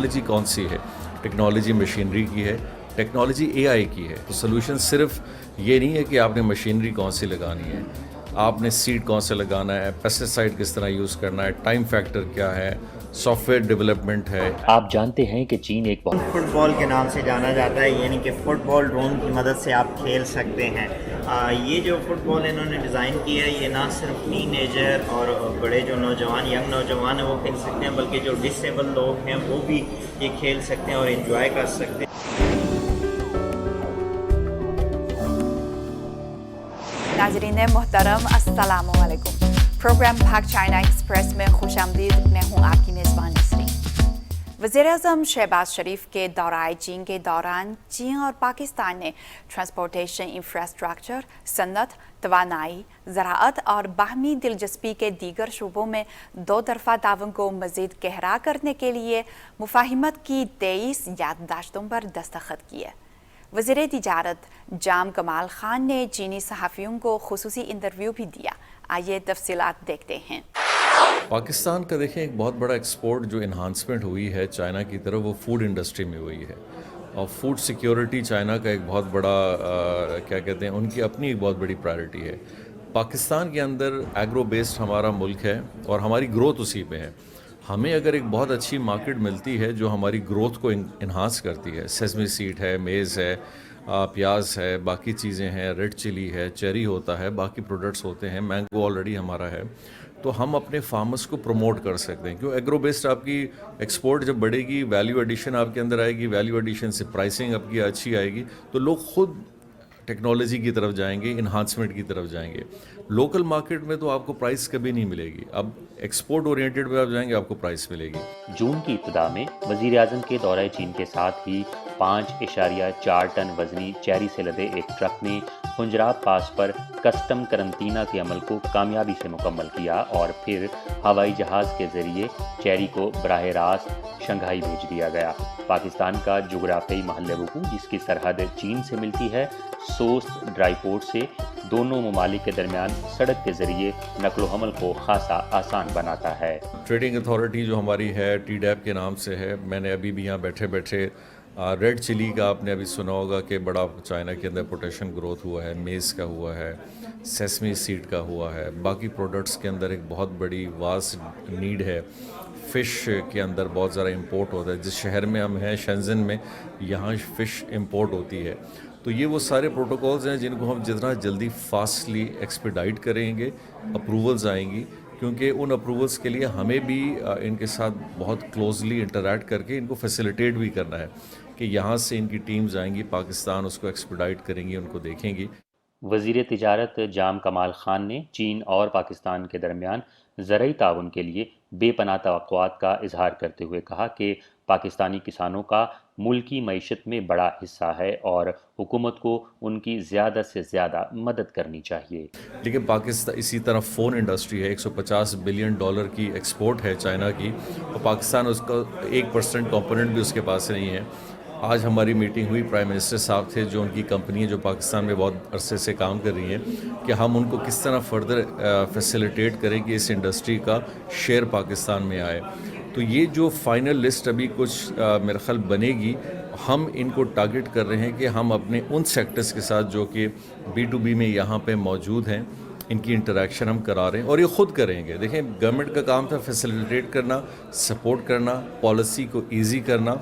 Technology کون سی ہے؟ Technology machinery کی ہے، ٹیکنالوجی اے آئی کی ہے. تو سلوشن صرف یہ نہیں ہے کہ آپ نے مشینری کون سی لگانی ہے، آپ نے سیڈ کون سے لگانا ہے، پیسٹیسائڈ کس طرح یوز کرنا ہے، ٹائم فیکٹر کیا ہے، سافٹ ویئر ڈیولپمنٹ ہے. آپ جانتے ہیں کہ چین ایک فٹ بال کے نام سے جانا جاتا ہے، یعنی کہ فٹ بال ڈرون کی مدد سے آپ کھیل سکتے ہیں. یہ جو فٹ بال انہوں نے ڈیزائن کیا ہے، یہ نہ صرف ٹین ایجر اور بڑے جو نوجوان ینگ نوجوان ہیں وہ کھیل سکتے ہیں، بلکہ جو ڈسیبل لوگ ہیں وہ بھی یہ کھیل سکتے ہیں اور انجوائے کر سکتے ہیں. ناظرین محترم السلام علیکم. پروگرام بھاگ چائنا ایکسپریس میں خوش آمدید. میں ہوں آپ کی میزبان نسرین. وزیر اعظم شہباز شریف کے دورہ چین کے دوران چین اور پاکستان نے ٹرانسپورٹیشن، انفراسٹرکچر، صنعت، توانائی، زراعت اور باہمی دلچسپی کے دیگر شعبوں میں دو طرفہ تعاون کو مزید گہرا کرنے کے لیے مفاہمت کی 23 یادداشتوں پر دستخط کیے. وزیر تجارت جام کمال خان نے چینی صحافیوں کو خصوصی انٹرویو بھی دیا. آئیے تفصیلات دیکھتے ہیں. پاکستان کا دیکھیں ایک بہت بڑا ایکسپورٹ جو انہانسمنٹ ہوئی ہے چائنا کی طرف، وہ فوڈ انڈسٹری میں ہوئی ہے. اور فوڈ سیکیورٹی چائنا کا ایک بہت بڑا کیا کہتے ہیں، ان کی اپنی ایک بہت بڑی پرائرٹی ہے. پاکستان کے اندر ایگرو بیسڈ ہمارا ملک ہے اور ہماری گروتھ اسی پہ ہے. ہمیں اگر ایک بہت اچھی مارکیٹ ملتی ہے جو ہماری گروتھ کو انہانس کرتی ہے، سیسمی سیڈ ہے، میز ہے، پیاز ہے، باقی چیزیں ہیں، ریڈ چلی ہے، چیری ہوتا ہے، باقی پروڈکٹس ہوتے ہیں، مینگو آلریڈی ہمارا ہے، تو ہم اپنے فارمرز کو پروموٹ کر سکتے ہیں. کیوں ایگرو بیسڈ آپ کی ایکسپورٹ جب بڑھے گی، ویلیو ایڈیشن آپ کے اندر آئے گی، ویلیو ایڈیشن سے پرائسنگ آپ کی اچھی آئے گی، تو لوگ خود ٹیکنالوجی کی طرف جائیں گے، انہانسمنٹ کی طرف جائیں گے. لوکل مارکیٹ میں تو آپ کو پرائس کبھی نہیں ملے گی. اب ایکسپورٹ اورینٹڈ میں آپ جائیں گے، آپ کو پرائس ملے گی. جون کی ابتدا میں وزیر اعظم کے دورہ چین کے ساتھ ہی 5.4 ٹن وزنی چیری سے لدے ایک ٹرک نے خنجراب پاس پر کسٹم قرنطینہ کے عمل کو کامیابی سے مکمل کیا اور پھر ہوائی جہاز کے ذریعے چیری کو براہ راست شنگھائی بھیج دیا گیا. پاکستان کا جغرافیائی محل وقوع، جس کی سرحد چین سے ملتی ہے، سوست ڈرائی پورٹ سے دونوں ممالک کے درمیان سڑک کے ذریعے نقل و حمل کو خاصا آسان بناتا ہے. ٹریڈنگ اتھارٹی جو ہماری ہے ٹی ڈیپ کے نام سے ہے. میں نے ابھی بھی یہاں بیٹھے بیٹھے ریڈ چلی کا آپ نے ابھی سنا ہوگا کہ بڑا چائنا کے اندر پوٹیشن گروتھ ہوا ہے، میز کا ہوا ہے، سیسمی سیڈ کا ہوا ہے، باقی پروڈکٹس کے اندر ایک بہت بڑی واسٹ نیڈ ہے. فش کے اندر بہت زیادہ امپورٹ ہوتا ہے. جس شہر میں ہم ہیں شنزن میں، یہاں فش امپورٹ ہوتی ہے. تو یہ وہ سارے پروٹوکولز ہیں جن کو ہم جتنا جلدی فاسٹلی ایکسپیڈائٹ کریں گے، اپروولز آئیں گی، کیونکہ ان اپروولز کے لیے ہمیں بھی ان کے ساتھ بہت کلوزلی انٹریکٹ کر کے ان کو فیسیلیٹیٹ بھی کرنا ہے کہ یہاں سے ان کی ٹیمز آئیں گی پاکستان، اس کو ایکسپیڈائٹ کریں گی، ان کو دیکھیں گی. وزیر تجارت جام کمال خان نے چین اور پاکستان کے درمیان زرعی تعاون کے لیے بے پناہ توقعات کا اظہار کرتے ہوئے کہا کہ پاکستانی کسانوں کا ملکی معیشت میں بڑا حصہ ہے اور حکومت کو ان کی زیادہ سے زیادہ مدد کرنی چاہیے. لیکن پاکستان اسی طرح فون انڈسٹری ہے، $150 بلین کی ایکسپورٹ ہے چائنا کی، اور پاکستان اس کا 1% کمپوننٹ بھی اس کے پاس نہیں ہے. آج ہماری میٹنگ ہوئی، پرائم منسٹر صاحب تھے، جو ان کی کمپنی جو پاکستان میں بہت عرصے سے کام کر رہی ہیں، کہ ہم ان کو کس طرح فردر فیسیلیٹیٹ کریں کہ اس انڈسٹری کا شیئر پاکستان میں آئے. تو یہ جو فائنل لسٹ ابھی کچھ میرے خیال بنے گی، ہم ان کو ٹارگٹ کر رہے ہیں کہ ہم اپنے ان سیکٹرز کے ساتھ جو کہ B2B میں یہاں پہ موجود ہیں، ان کی انٹریکشن ہم کرا رہے ہیں اور یہ خود کریں گے. دیکھیں گورنمنٹ کا کام تھا فیسیلیٹیٹ کرنا، سپورٹ کرنا، پالیسی کو ایزی کرنا،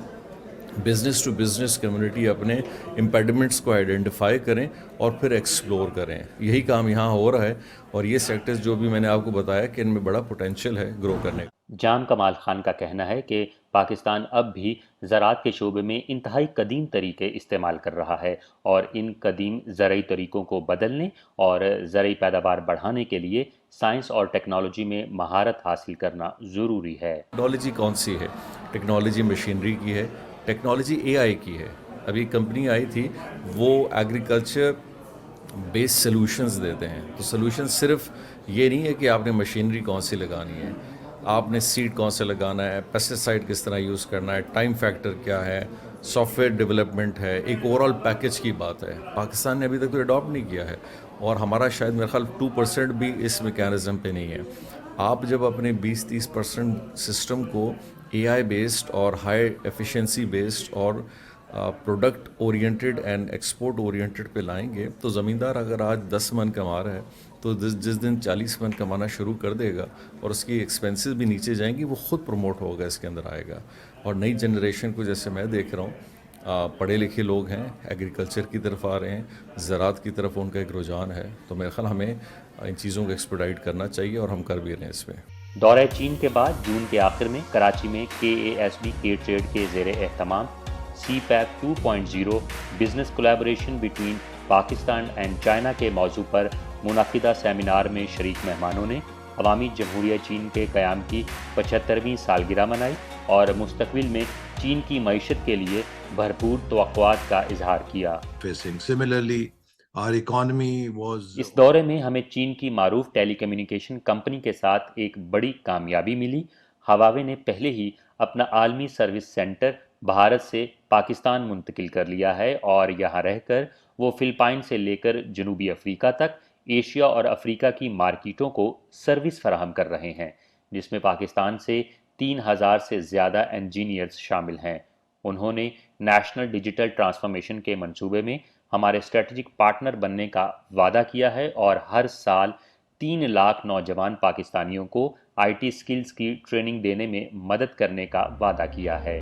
بزنس ٹو بزنس کمیونٹی اپنے امپیڈمنٹس کو آئیڈینٹیفائی کریں اور پھر ایکسپلور کریں. یہی کام یہاں ہو رہا ہے اور یہ سیکٹرز جو بھی میں نے آپ کو بتایا کہ ان میں بڑا پوٹینشیل ہے گرو کرنے کا. جام کمال خان کا کہنا ہے کہ پاکستان اب بھی زراعت کے شعبے میں انتہائی قدیم طریقے استعمال کر رہا ہے اور ان قدیم زرعی طریقوں کو بدلنے اور زرعی پیداوار بڑھانے کے لیے سائنس اور ٹیکنالوجی میں مہارت حاصل کرنا ضروری ہے. ٹیکنالوجی کون سی ہے؟ ٹیکنالوجی مشینری کی ہے، ٹیکنالوجی اے آئی کی ہے. ابھی کمپنی آئی تھی، وہ ایگریکلچر بیس سلوشنز دیتے ہیں. تو سلوشن صرف یہ نہیں ہے کہ آپ نے مشینری کون سی لگانی ہے، آپ نے سیڈ کون سے لگانا ہے، پیسٹیسائڈ کس طرح یوز کرنا ہے، ٹائم فیکٹر کیا ہے، سافٹ ویئر ڈیولپمنٹ ہے، ایک اوور آل پیکج کی بات ہے. پاکستان نے ابھی تک تو اڈاپٹ نہیں کیا ہے اور ہمارا شاید میرے خیال 2% بھی اس میکینزم پہ نہیں ہے. آپ جب اپنے 20-30% سسٹم کو AI बेस्ड और हाई एफिशिएंसी बेस्ड और product oriented and export oriented पे लाएंगे तो ज़मींदार अगर आज 10 मन कमा रहा है तो जिस दिन 40 मन कमाना शुरू कर देगा और उसकी एक्सपेंसेस भी नीचे जाएंगी, वो खुद प्रमोट होगा, इसके अंदर आएगा। और नई जनरेशन को जैसे मैं देख रहा हूँ, पढ़े लिखे लोग हैं, एग्रीकल्चर की तरफ आ रहे हैं, ज़राअत की तरफ उनका एक रुझान है, तो मेरे ख्याल हमें इन चीज़ों को एक्सपेडाइट करना चाहिए और हम कर भी रहे हैं इसमें। दौरे चीन के बाद जून के आखिर में कराची में KASB के ट्रेड के ज़ेर एहतमाम CPEC 2.0 business collaboration between Pakistan and China के मौजू पर मुनाकिदा सेमिनार में शरीक मेहमानों ने अवामी जमहूरिया चीन के क़याम की 75वीं सालगिरह मनाई और मुस्तकबिल में चीन की मईशत के लिए भरपूर तवक्कुआत का इजहार किया। इस दौरे में हमें चीन की मारूफ टेलीकम्युनिकेशन कंपनी के साथ एक बड़ी कामयाबी मिली। हवावे ने पहले ही अपना आलमी सर्विस सेंटर भारत से पाकिस्तान मुंतकिल कर लिया है और यहाँ रहकर वो फिलिपाइन से लेकर जनूबी अफ्रीका तक एशिया और अफ्रीका की मार्केटों को सर्विस फराहम कर रहे हैं, जिसमें पाकिस्तान से 3000 से ज़्यादा इंजीनियर्स शामिल हैं। उन्होंने नेशनल डिजिटल ट्रांसफॉर्मेशन के मंसूबे में हमारे स्ट्रेटजिक पार्टनर बनने का वादा किया है और हर साल 3 लाख नौजवान पाकिस्तानियों को IT स्किल्स की ट्रेनिंग देने में मदद करने का वादा किया है।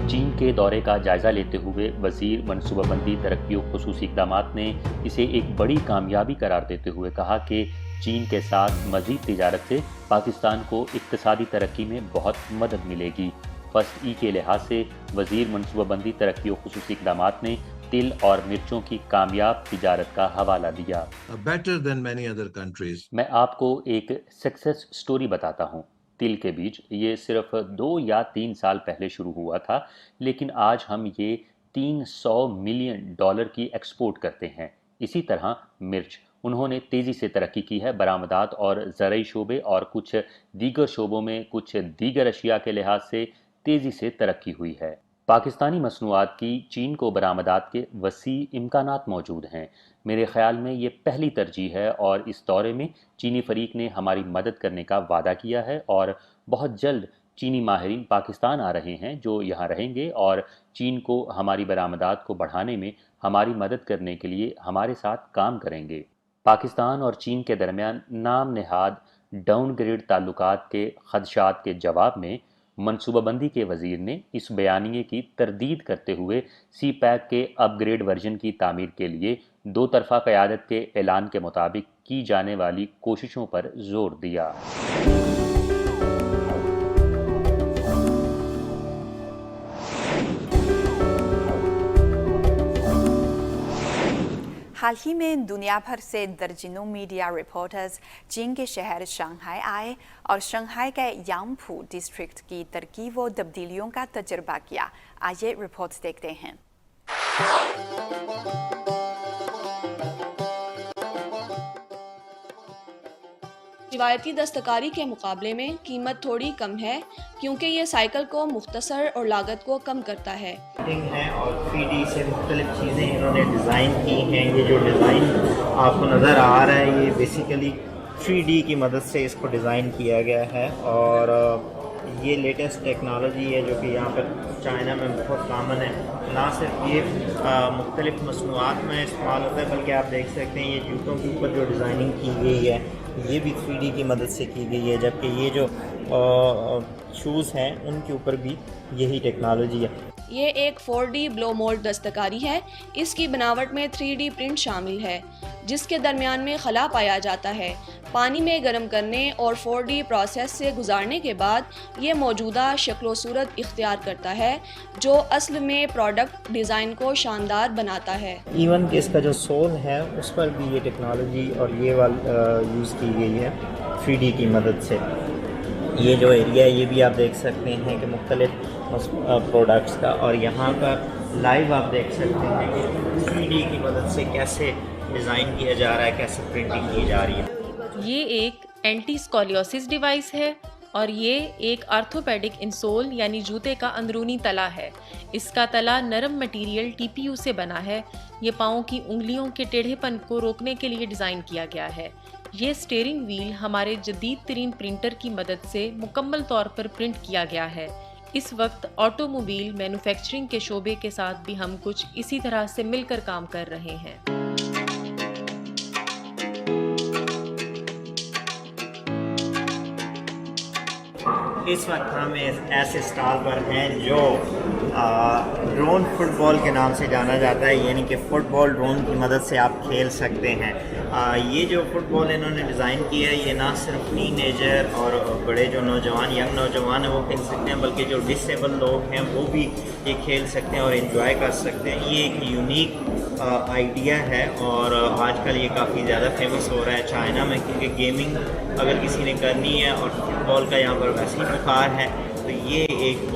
चीन के दौरे का जायज़ा लेते हुए वज़ीर मनसूबाबंदी, तरक्की और खुसूसी इक़दामात ने इसे एक बड़ी कामयाबी करार देते हुए कहा कि चीन के साथ मज़ीद तिजारत से पाकिस्तान को इक़्तिसादी तरक्की में बहुत मदद मिलेगी। फर्स्ट ई के लिहाज से वज़ीर मनसूबाबंदी, तरक्की और खुसूसी इक़दामात ने तिल और मिर्चों की कामयाब तिजारत का हवाला दिया। मैं आपको एक सक्सेस स्टोरी बताता हूँ। तिल के बीज ये सिर्फ 2 या 3 साल पहले शुरू हुआ था, लेकिन आज हम ये $300 मिलियन की एक्सपोर्ट करते हैं। इसी तरह मिर्च, उन्होंने तेज़ी से तरक्की की है। बरामदात और ज़रई शोबे और कुछ दीगर शोबों में कुछ दीगर अशिया के लिहाज से तेज़ी से तरक्की हुई है। पाकिस्तानी मसनूआत की चीन को बरामदात के वसी इम्कानात मौजूद हैं। मेरे ख़्याल में ये पहली तरजीह है और इस दौरे में चीनी फ़रीक ने हमारी मदद करने का वादा किया है और बहुत जल्द चीनी माहिरीन पाकिस्तान आ रहे हैं जो यहाँ रहेंगे और चीन को हमारी बरामदात को बढ़ाने में हमारी मदद करने के लिए हमारे साथ काम करेंगे। पाकिस्तान और चीन के दरमियान नाम नहाद डाउनग्रेड ताल्लुकात के खदशात के जवाब में मनसूबाबंदी के वज़ीर ने इस बयानिए की तरदीद करते हुए CPEC के अपग्रेड वर्जन की तामीर के लिए 2 तरफ़ा क़यादत के ऐलान के मुताबिक की जाने वाली कोशिशों पर जोर दिया। हाल ही में दुनिया भर से दर्जनों मीडिया रिपोर्टर्स चीन के शहर शंघाई आए और शंघाई के यांगफू डिस्ट्रिक्ट की तरक्की व तब्दीलियों का तजुर्बा किया। आइए रिपोर्ट्स देखते हैं। रिवायती दस्तकारी के मुकाबले में कीमत थोड़ी कम है क्योंकि ये साइकिल को मुख्तसर और लागत को कम करता है। है और 3D से मुख्तलिफ चीज़ें इन्होंने डिज़ाइन की हैं। ये जो डिज़ाइन आपको नज़र आ रहा है ये बेसिकली 3D की मदद से इसको डिज़ाइन किया गया है और ये लेटेस्ट टेक्नोलॉजी है जो कि यहाँ पर चाइना में बहुत कामन है। ना सिर्फ ये मुख्तलिफ मसनूआत में इस्तेमाल होता है बल्कि आप देख सकते हैं ये जूतों के ऊपर जो डिज़ाइनिंग की गई है ये भी 3D की मदद से की गई है, जबकि ये जो शूज़ हैं उनके ऊपर भी यही टेक्नोलॉजी है। ये एक 4D ब्लो मोल्ड दस्तकारी है। इसकी बनावट में 3D प्रिंट शामिल है जिसके दरमियान में खला पाया जाता है। पानी में गर्म करने और 4D प्रोसेस से गुजारने के बाद ये मौजूदा शक्ल सूरत इख्तियार करता है जो असल में प्रोडक्ट डिज़ाइन को शानदार बनाता है। इवन कि इसका जो सोल है उस पर भी ये टेक्नोलॉजी और ये वाला यूज़ की गई है 3D की मदद से। ये जो एरिया है ये भी आप देख सकते हैं कि मुख्तलिफ प्रोडक्ट्स का, और यहाँ पर लाइव आप देख सकते हैं कि 3D की मदद से कैसे डिज़ाइन किया जा रहा है, कैसे प्रिंटिंग की जा रही है। ये एक एंटी स्कोलियोसिस डिवाइस है और ये एक आर्थोपेडिक इंसोल यानी जूते का अंदरूनी तला है। इसका तला नरम मटेरियल TPU से बना है। ये पाँव की उंगलियों के टेढ़ेपन को रोकने के लिए डिज़ाइन किया गया है। یہ स्टीयरिंग व्हील हमारे जदीद तरीन प्रिंटर की मदद से मुकम्मल तौर पर प्रिंट किया गया है। इस वक्त ऑटोमोबाइल मैन्युफैक्चरिंग के शोबे के साथ भी हम कुछ इसी तरह से मिलकर काम कर रहे हैं। इस वक्त हम ऐसे स्टॉल पर हैं जो ड्रोन फुटबॉल के नाम से जाना जाता है, यानी कि फ़ुटबॉल ड्रोन की मदद से आप खेल सकते हैं। ये जो फुटबॉल इन्होंने डिज़ाइन किया है, ये ना सिर्फ टीनेजर और बड़े जो नौजवान यंग नौजवान हैं वो खेल सकते हैं, बल्कि जो डिसेबल लोग हैं वो भी ये खेल सकते हैं और इन्जॉय कर सकते हैं। ये एक यूनिक आइडिया है और आजकल ये काफ़ी ज़्यादा फेमस हो रहा है चाइना में, क्योंकि गेमिंग अगर किसी ने करनी है और फुटबॉल का यहाँ पर वैसे ही बुखार है, तो ये एक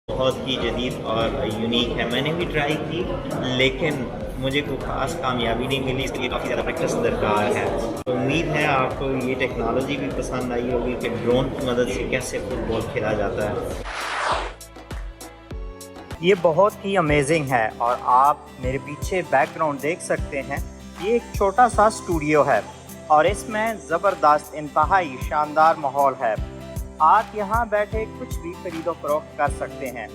बहुत ही जदीद और यूनिक है। मैंने भी ट्राई की लेकिन मुझे कोई ख़ास कामयाबी नहीं मिली, इसके लिए काफ़ी ज़्यादा प्रैक्टिस दरकार है। तो उम्मीद है आपको ये टेक्नोलॉजी भी पसंद आई होगी कि ड्रोन की मदद से कैसे फुटबॉल खेला जाता है। ये बहुत ही अमेजिंग है और आप मेरे पीछे बैकग्राउंड देख सकते हैं। ये एक छोटा सा स्टूडियो है और इसमें ज़बरदस्त इंतहाई शानदार माहौल है। आप यहाँ बैठे कुछ भी खरीदो फरोख्त कर सकते हैं।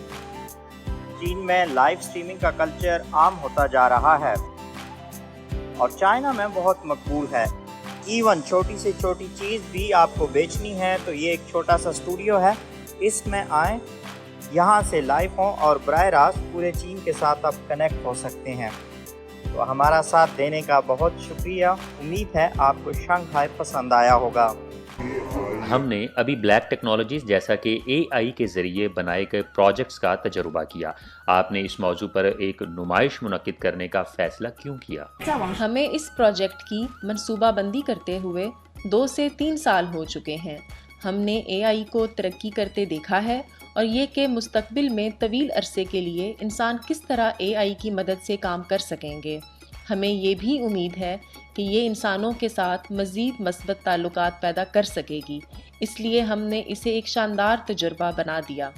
चीन में लाइव स्ट्रीमिंग का कल्चर आम होता जा रहा है और चाइना में बहुत मकबूल है। इवन छोटी से छोटी चीज़ भी आपको बेचनी है तो ये एक छोटा सा स्टूडियो है, इसमें आएँ, यहाँ से लाइव हों और बराह रास्त पूरे चीन के साथ आप कनेक्ट हो सकते हैं। तो हमारा साथ देने का बहुत शुक्रिया। उम्मीद है आपको शंघाई पसंद आया होगा। हमने अभी ब्लैक टेक्नोलॉजीज़ जैसा कि AI के ज़रिए बनाए गए प्रोजेक्ट्स का तजुर्बा किया। आपने इस मौजू पर एक नुमाइश मुनक्किद करने का फ़ैसला क्यों किया? हमें इस प्रोजेक्ट की मनसूबाबंदी करते हुए 2 से 3 साल हो चुके हैं। हमने AI को तरक्की करते देखा है और ये कि मुस्तकबिल में तवील अरसे के लिए इंसान किस तरह AI की मदद से काम कर सकेंगे। हमें ये भी उम्मीद है कि ये इंसानों के साथ मज़ीद मस्बत ताल्लुकात पैदा कर सकेगी, इसलिए हमने इसे एक शानदार तजुर्बा बना दिया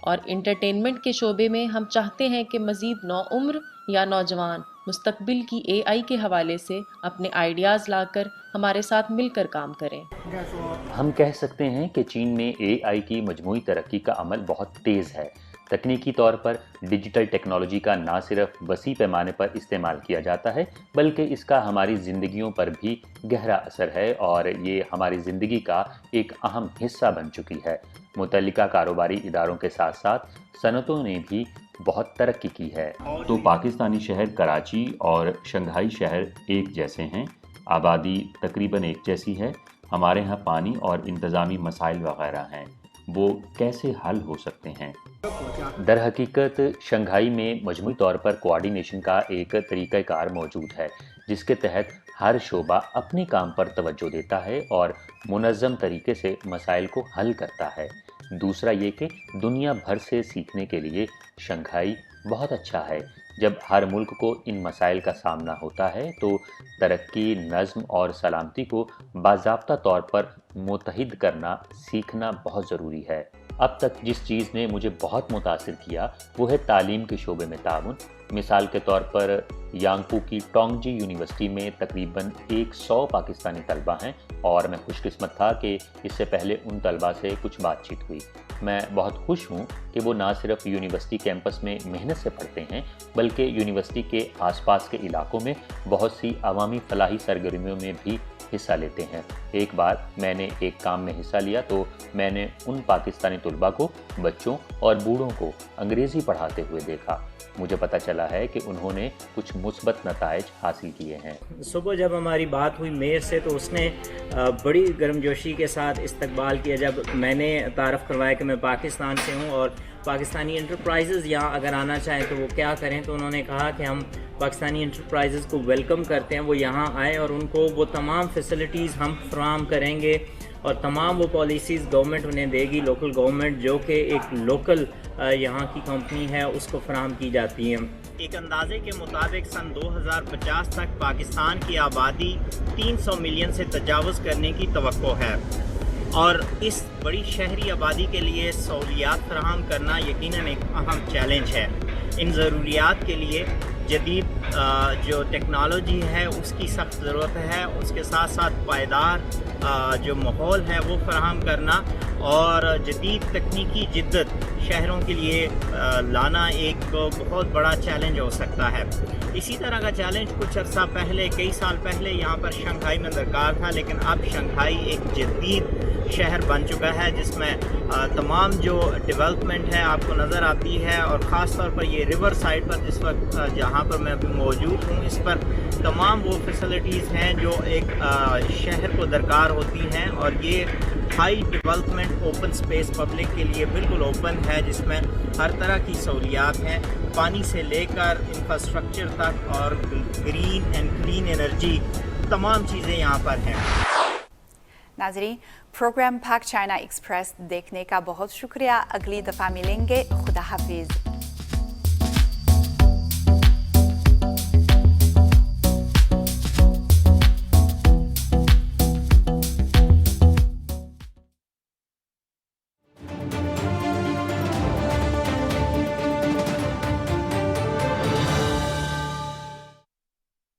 और इंटरटेनमेंट के शोबे में हम चाहते हैं कि मज़ीद नौउम्र या नौजवान मुस्तकबिल की AI के हवाले से अपने आइडियाज़ लाकर हमारे साथ मिलकर काम करें। हम कह सकते हैं कि चीन में AI की मजमूई तरक्की का अमल बहुत तेज़ है। तकनीकी तौर पर डिजिटल टेक्नोलॉजी का ना सिर्फ वसी पैमाने पर इस्तेमाल किया जाता है, बल्कि इसका हमारी ज़िंदगियों पर भी गहरा असर है और ये हमारी ज़िंदगी का एक अहम हिस्सा बन चुकी है। मुतल्लिका कारोबारी इदारों के साथ साथ सनतों ने भी बहुत तरक्की की है। तो पाकिस्तानी शहर कराची और शंघाई शहर एक जैसे हैं, आबादी तकरीबन एक जैसी है, हमारे यहाँ पानी और इंतज़ामी मसाइल वगैरह हैं, वो कैसे हल हो सकते हैं? दर हकीकत शंघाई में मजमूई तौर पर कोऑर्डिनेशन का एक तरीक़ाकार मौजूद है, जिसके तहत हर शोबा अपने काम पर तवज्जो देता है और मुनज़्ज़म तरीके से मसाइल को हल करता है। दूसरा ये कि दुनिया भर से सीखने के लिए शंघाई बहुत अच्छा है। जब हर मुल्क को इन मसाइल का सामना होता है तो तरक्की, नज़्म और सलामती को बाज़ाब्ता तौर पर मुत्तहिद करना सीखना बहुत ज़रूरी है। अब तक जिस चीज़ ने मुझे बहुत मुतासिर किया वो है तालीम के शोबे में ताउन। मिसाल के तौर पर यांगपू की टोंगजी यूनिवर्सिटी में तकरीबन 100 पाकिस्तानी तलबा हैं और मैं खुशकिस्मत था कि इससे पहले उन तलबा से कुछ बातचीत हुई। मैं बहुत खुश हूँ कि वो ना सिर्फ यूनिवर्सिटी कैंपस में मेहनत से पढ़ते हैं, बल्कि यूनिवर्सिटी के आसपास के इलाकों में बहुत सी अवामी फलाही सरगर्मियों में भी हिस्सा लेते हैं। एक बार मैंने एक काम में हिस्सा लिया तो मैंने उन पाकिस्तानी तलबा को, बच्चों और बूढ़ों को अंग्रेज़ी पढ़ाते हुए देखा। मुझे पता चला है कि उन्होंने कुछ मुस्बत नताइज हासिल किए हैं। सुबह जब हमारी बात हुई मेयर से तो उसने बड़ी गर्मजोशी के साथ इस्तकबाल किया जब मैंने तारफ़ करवाया कि मैं पाकिस्तान से हूँ और पाकिस्तानी एंटरप्राइजेज़ यहाँ अगर आना चाहें तो वो क्या करें। तो उन्होंने कहा कि हम पाकिस्तानी एंटरप्राइजेज़ को वेलकम करते हैं, वो यहाँ आए और उनको वो तमाम फैसिलिटीज़ हम फराहम करेंगे और तमाम वो पॉलिसीज़ गवर्नमेंट उन्हें देगी, लोकल गवर्नमेंट जो कि एक लोकल यहाँ की कंपनी है उसको फराहम की जाती है। एक अंदाजे के मुताबिक सन 2050 तक पाकिस्तान की आबादी 300 मिलियन से तजावज़ करने की तवक्को है और इस बड़ी शहरी आबादी के लिए सहूलियात फराहम करना यकीनन एक अहम चैलेंज है। इन ज़रूरियात के लिए جدید جو ٹیکنالوجی ہے اس کی سخت ضرورت ہے، اس کے ساتھ ساتھ پائیدار جو ماحول ہے وہ فراہم کرنا اور جدید تکنیکی جدت شہروں کے لیے لانا ایک بہت بڑا چیلنج ہو سکتا ہے۔ اسی طرح کا چیلنج کچھ عرصہ پہلے، کئی سال پہلے یہاں پر شنگھائی میں درکار تھا، لیکن اب شنگھائی ایک جدید شہر بن چکا ہے جس میں تمام جو ڈیولپمنٹ ہے آپ کو نظر آتی ہے، اور خاص طور پر یہ ریور سائڈ پر جس وقت جہاں پر میں ابھی موجود ہوں، اس پر تمام وہ فیسلٹیز ہیں جو ایک شہر کو درکار ہوتی ہیں، اور یہ high development open space public کے لیے بالکل اوپن ہے، جس میں ہر طرح کی سہولیات ہیں، پانی سے لے کر انفراسٹرکچر تک، اور گرین اینڈ کلین انرجی تمام چیزیں یہاں پر ہیں۔ ناظرین، پروگرام پاک چائنا ایکسپریس دیکھنے کا بہت شکریہ۔ اگلی دفعہ ملیں گے، خدا حافظ۔